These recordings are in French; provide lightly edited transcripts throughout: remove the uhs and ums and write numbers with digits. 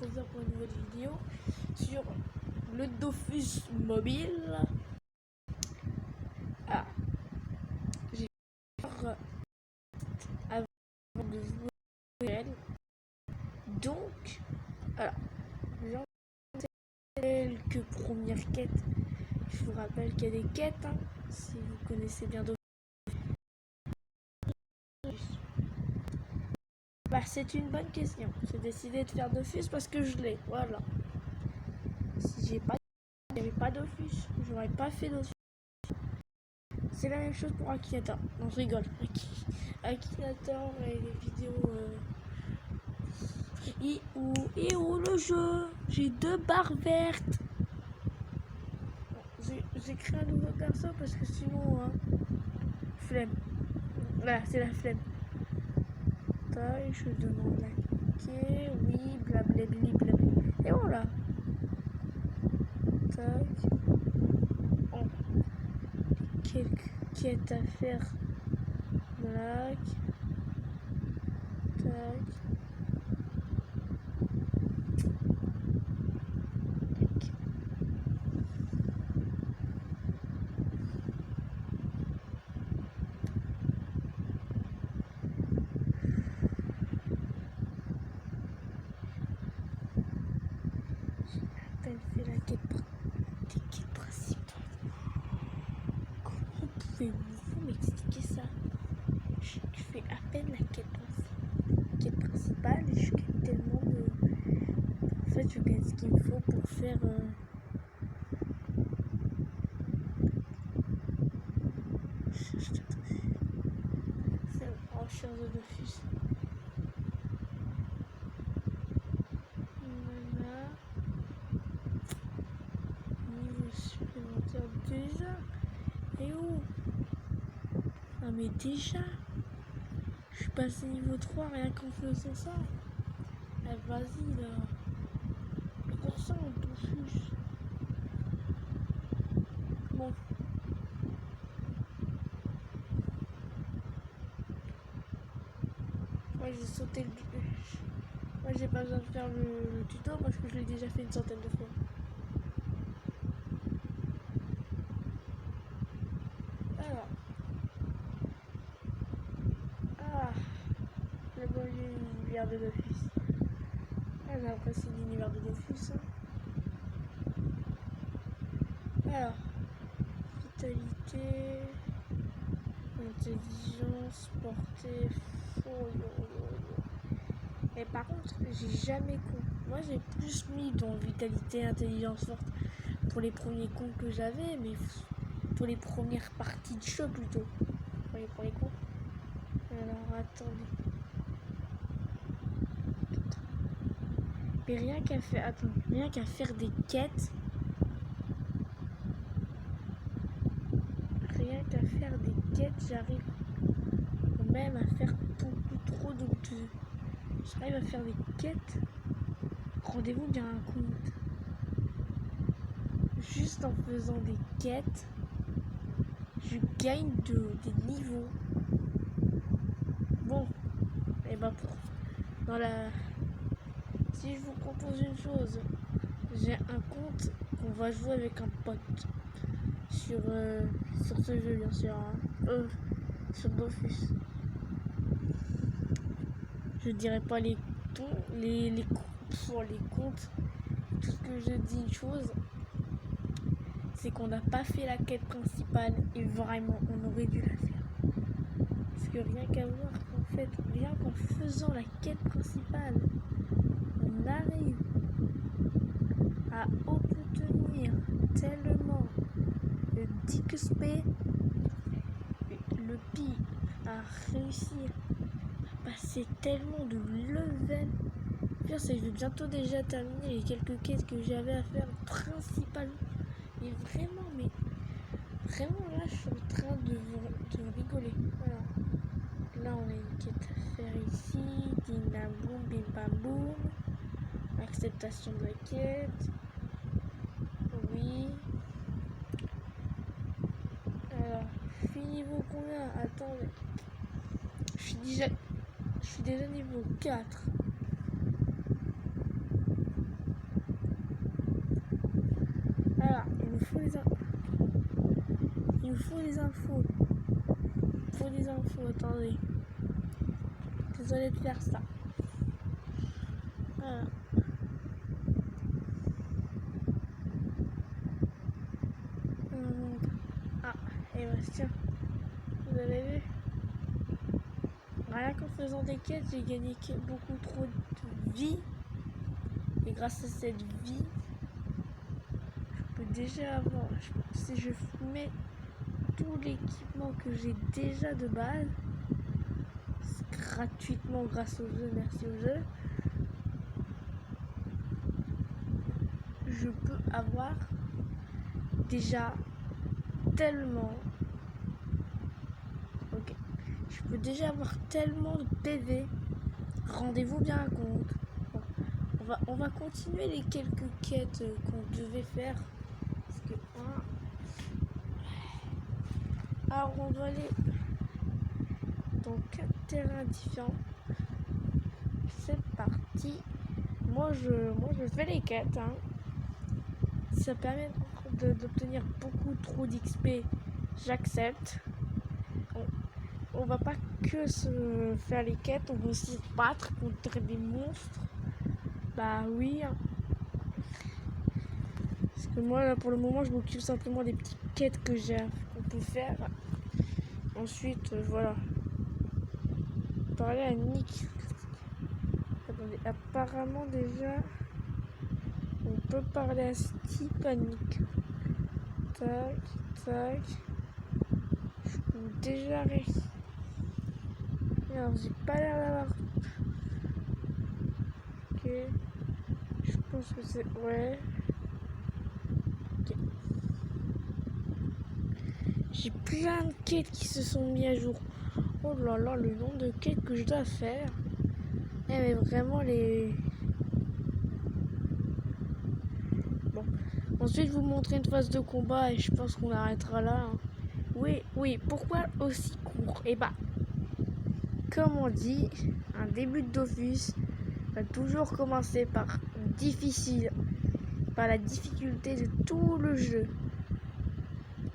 présent pour une nouvelle vidéo sur le Dofus mobile. Ah, j'ai peur avant de jouer réel. Donc, alors, j'ai quelques premières quêtes. Je vous rappelle qu'il y a des quêtes, hein, si vous connaissez bien Dofus. Bah, c'est une bonne question. J'ai décidé de faire Dofus parce que je l'ai. Voilà. Si j'avais pas Dofus, j'aurais pas fait Dofus. C'est la même chose pour Akinator. Non, je rigole. Akinator et les vidéos. Et où le jeu? J'ai 2 barres vertes. J'ai créé un nouveau perso parce que sinon, hein, flemme. Voilà, c'est la flemme. Taille, je demande la quai. Oui, blablabli, blablabli. Et voilà. Tac. Oh. Quelques quêtes à faire. Black. Tac. C'est la quête principale. Comment pouvez-vous m'expliquer ça? Je fais à peine la quête principale et je gagne tellement de... En fait, je gagne ce qu'il me faut pour faire... C'est en recherche de Dofus. Voilà. Niveau supplémentaire déjà. Et où? Ah mais déjà, je suis passé niveau 3 rien qu'en faisant ça. Ah, vas-y là. Pour ça on Dofus. Bon. Moi j'ai sauté le... Moi j'ai pas besoin de faire le tuto parce que je l'ai déjà fait une centaine de fois. Alors. Ah. Le bon univers de Dofus. Ah, j'ai apprécié l'univers de Dofus. Hein. Alors. Vitalité. Intelligence. Portée. Et par contre, j'ai jamais compte. Moi j'ai plus mis dans vitalité, intelligence forte pour les premiers comptes que j'avais, mais pour les premières parties de jeu plutôt. Pour les premiers comptes. Alors attendez. Mais rien qu'à faire. Attends, rien qu'à faire des quêtes. Rien qu'à faire des quêtes, j'arrive même à faire beaucoup trop de. J'arrive à faire des quêtes. Rendez-vous bien un compte. Juste en faisant des quêtes, je gagne des niveaux. Bon, et bah dans la... Si je vous propose une chose, j'ai un compte qu'on va jouer avec un pote sur ce jeu bien sûr, hein. Sur Dofus. Je dirais pas les comptes. Tout ce que je dis une chose, c'est qu'on n'a pas fait la quête principale et vraiment on aurait dû la faire. Parce que rien qu'à voir qu'en fait, rien qu'en faisant la quête principale, on arrive à obtenir tellement de d'XP, le pi à réussir à passer tellement de level. Je vais bientôt déjà terminer les quelques quêtes que j'avais à faire principalement. Et vraiment là je suis en train de rigoler. Voilà. Là on a une quête à faire ici. Dina boum bim bam boum. Acceptation de la quête. Oui. Alors, je suis niveau combien? Attendez. Je suis déjà niveau 4. faut les infos. Il me faut des infos. Il faut des infos, attendez. Désolé de faire ça. Voilà. Ah, et Bastien, vous avez vu? Rien qu'en faisant des quêtes, j'ai gagné beaucoup trop de vie. Et grâce à cette vie, je peux déjà avoir, si je mets tout l'équipement que j'ai déjà de base, gratuitement grâce au jeu, merci au jeu, je peux avoir déjà tellement, ok, je peux déjà avoir tellement de PV. Rendez-vous bien compte. Bon, on va continuer les quelques quêtes qu'on devait faire. Parce que alors on doit aller dans 4 terrains différents. C'est parti. Moi je fais les quêtes. Hein. Ça permet d'obtenir beaucoup trop d'XP. J'accepte. On va pas que se faire les quêtes, on va aussi se battre contre des monstres. Bah oui. Hein. Parce que moi là pour le moment je m'occupe simplement des petites quêtes que j'ai qu'on peut faire. Ensuite voilà. Parler à Nick. Attendez, apparemment déjà on peut parler à ce type à Nick. Tac, tac. Je peux déjà réussir. Alors j'ai pas l'air d'avoir. Ok. Je pense que c'est. Ouais. Ok. J'ai plein de quêtes qui se sont mis à jour. Oh là là, le nombre de quêtes que je dois faire. Eh mais vraiment les. Bon. Ensuite vous montrer une phase de combat et je pense qu'on arrêtera là. Hein. Oui, oui, pourquoi aussi court? Eh bah, comme on dit, un début de Dofus va toujours commencer par difficile, par la difficulté de tout le jeu.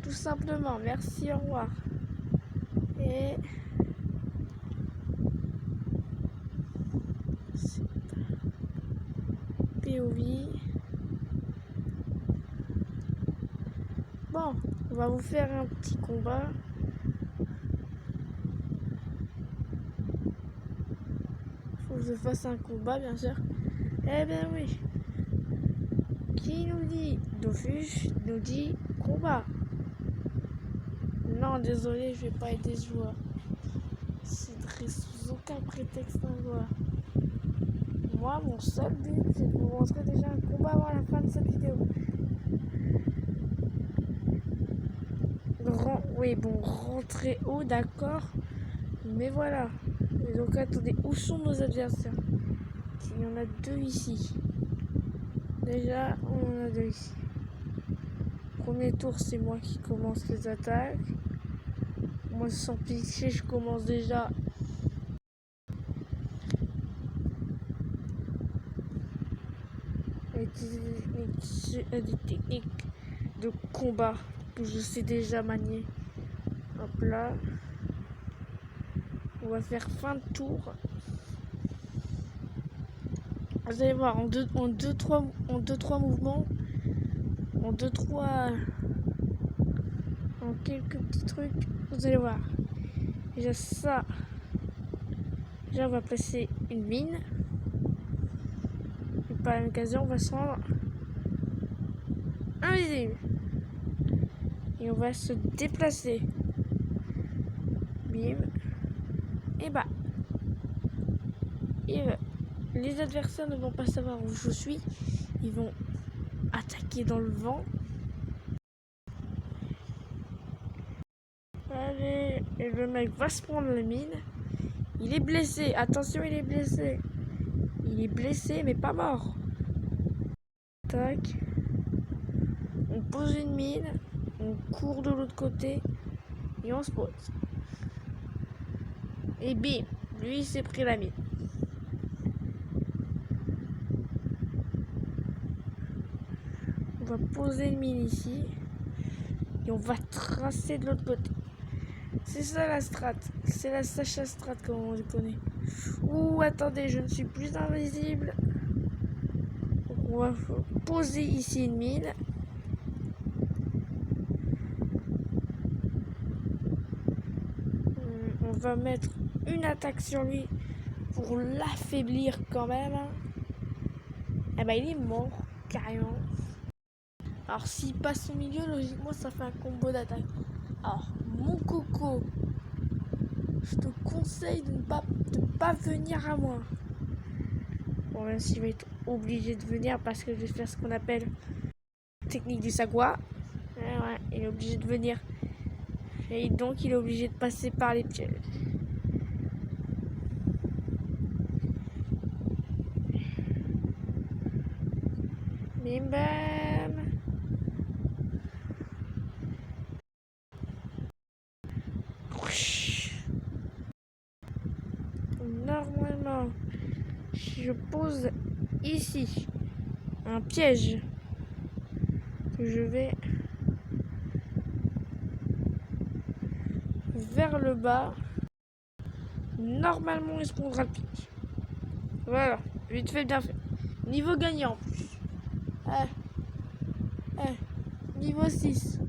Tout simplement, merci, au revoir. Et POV. Bon, on va vous faire un petit combat. Faut que je fasse un combat, bien sûr. Eh bien oui. Qui nous dit Dofus nous dit combat. Non, désolé, je vais pas aider ce joueur. C'est sous aucun prétexte un joueur. Moi, mon seul but, c'est de vous montrer déjà un combat avant la fin de cette vidéo. Oui, bon, rentrer haut, d'accord. Mais voilà. Et donc, attendez, où sont nos adversaires? Il y en a deux ici. Déjà, on en a deux ici. Premier tour, c'est moi qui commence les attaques. Moi, sans piquer, je commence déjà. Des techniques de combat que je sais déjà manier. Hop là. On va faire fin de tour. Vous allez voir, en 2-3 mouvements, en quelques petits trucs, vous allez voir. Déjà ça, déjà on va placer une mine. Et par la même occasion, on va se rendre invisible. Et on va se déplacer. Bim. Et bah. Et les adversaires ne vont pas savoir où je suis. Ils vont attaquer dans le vent. Allez, et le mec va se prendre la mine. Il est blessé. Attention, il est blessé. Il est blessé, mais pas mort. Tac. On pose une mine. On court de l'autre côté. Et on se pose. Et bim. Lui, il s'est pris la mine. On va poser une mine ici. Et on va tracer de l'autre côté. C'est ça la strat. C'est la Sacha strat comme on le connaît. Ouh, attendez, je ne suis plus invisible. Donc on va poser ici une mine. On va mettre une attaque sur lui pour l'affaiblir quand même. Eh ben il est mort, carrément. Alors s'il passe au milieu, logiquement ça fait un combo d'attaque. Alors, mon coco, je te conseille de ne pas venir à moi. Bon, même s'il va être obligé de venir parce que je vais faire ce qu'on appelle technique du sagwa. Ouais, il est obligé de venir. Et donc il est obligé de passer par les pièges. Bim bam. Normalement, je pose ici un piège que je vais vers le bas. Normalement, il se prendra le piège. Voilà, vite fait, bien fait. Niveau gagnant en plus. Niveau 6.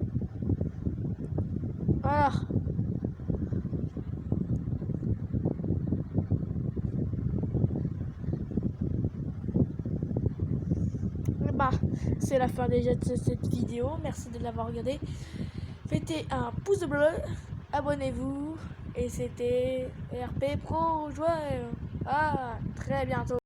Voilà. Bah, c'est la fin déjà de cette vidéo. Merci de l'avoir regardé. Mettez un pouce bleu, abonnez-vous. Et c'était RP Pro Joueur. À très bientôt.